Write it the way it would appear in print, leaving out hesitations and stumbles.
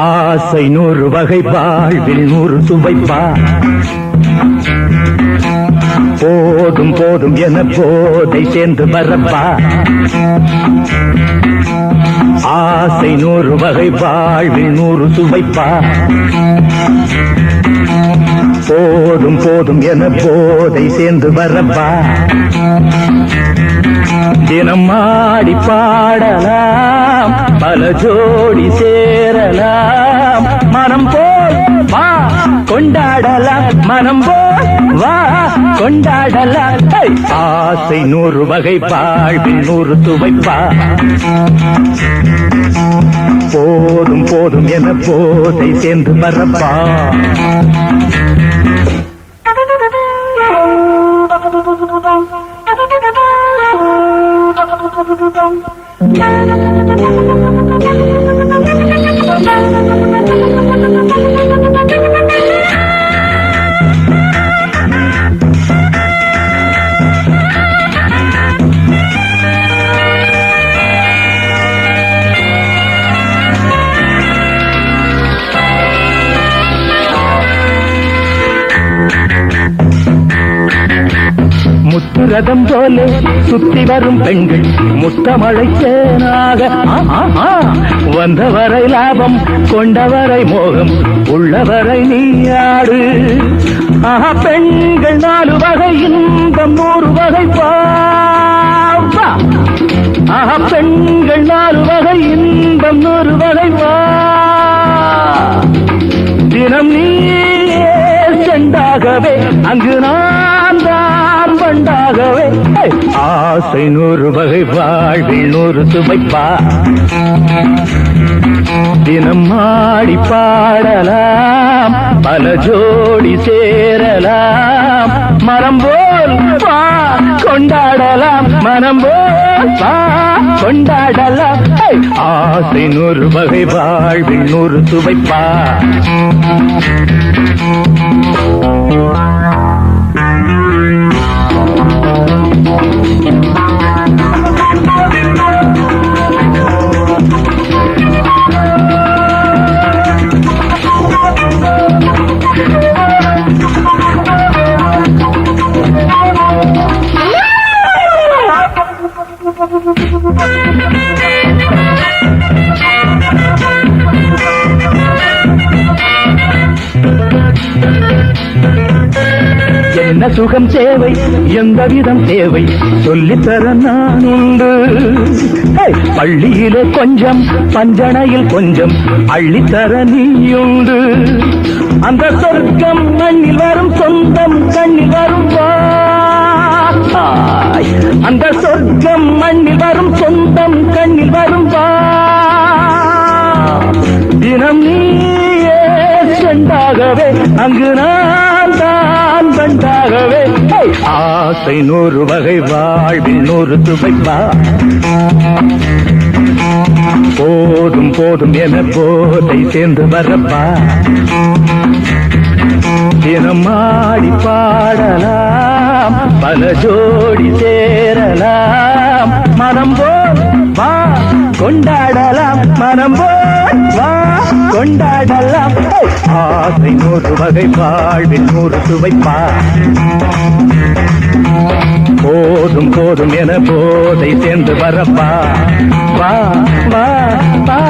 ஆசை 100 வகை வாழ்வில் 100 சுவைப்பா போதும் போதும் என போதை சேர்ந்து வரப்பா ஆசை 100 வகை வாழ்வில் 100 சுவைப்பா போதும் போதும் என போதை சேர்ந்து வரப்பா தினம் ஆடி பாடலாம் பல ஜோடி சேரலாம் மனம் போல் வா கொண்டாடலாம் மனம் போல் வா கொண்டாடலாம் ஆசை 100 வகை வாழ்வில் 100 சுவைப்பா போதும் போதும் என போதை சேர்ந்து வரப்பா முத்துரதம் போல சுத்தி வரும் பெண்கள் முத்தமழை தேனாக வந்தவரை லாபம் கொண்டவரை மோகம் உள்ளவரை நீயாடு பெண்கள் 4 வகை இன்பம் 100 வகை பாவா பெண்கள் 4 வகை இன்பம் 100 வகை வா தினம் நீ செண்டாகவே அங்கு நான் தான் வண்டாகவே ஆசை 100 வகை வாழ்வில் 100 சுவைப்பா தினம் ஆடி பாடலாம் பல ஜோடி சேரலாம் மனம் போல் வா கொண்டாடலாம் மனம் போல் வா கொண்டாடலாம் ஆசை 100 வகை வாழ்வில் 100 சுவைப்பா என்ன சுகம் தேவை எந்த விதம் தேவை சொல்லித்தர நான் உண்டு பள்ளியிலே கொஞ்சம் பஞ்சனையில் கொஞ்சம் அள்ளித்தர நீயுண்டு அந்த சொர்க்கம் மண்ணில் வரும் சொந்தம் கண்ணில் வரும் அந்த சொர்க்கம் மண்ணில் வரும் சொந்தம் கண்ணில் வரும் தினம் நீயே செண்டாகவே அங்கு நான் தான் கண்டாகவே ஆசை 100 வகை வாழ்வில் 100 சுவைப்பா போதும் போதும் என போதை சேர்ந்து வரப்பா தினம் ஆடி பாடலாம் பல ஜோடி சேரலாம் மனம் போல் வா கொண்டாடலாம் மனம் போல் வா கொண்டாடலாம் ஆசை 100 வகை வாழ்வில் 100 சுவைப்பா போதும் போதும் என போதை சேர்ந்து வரப்பா வா வா வா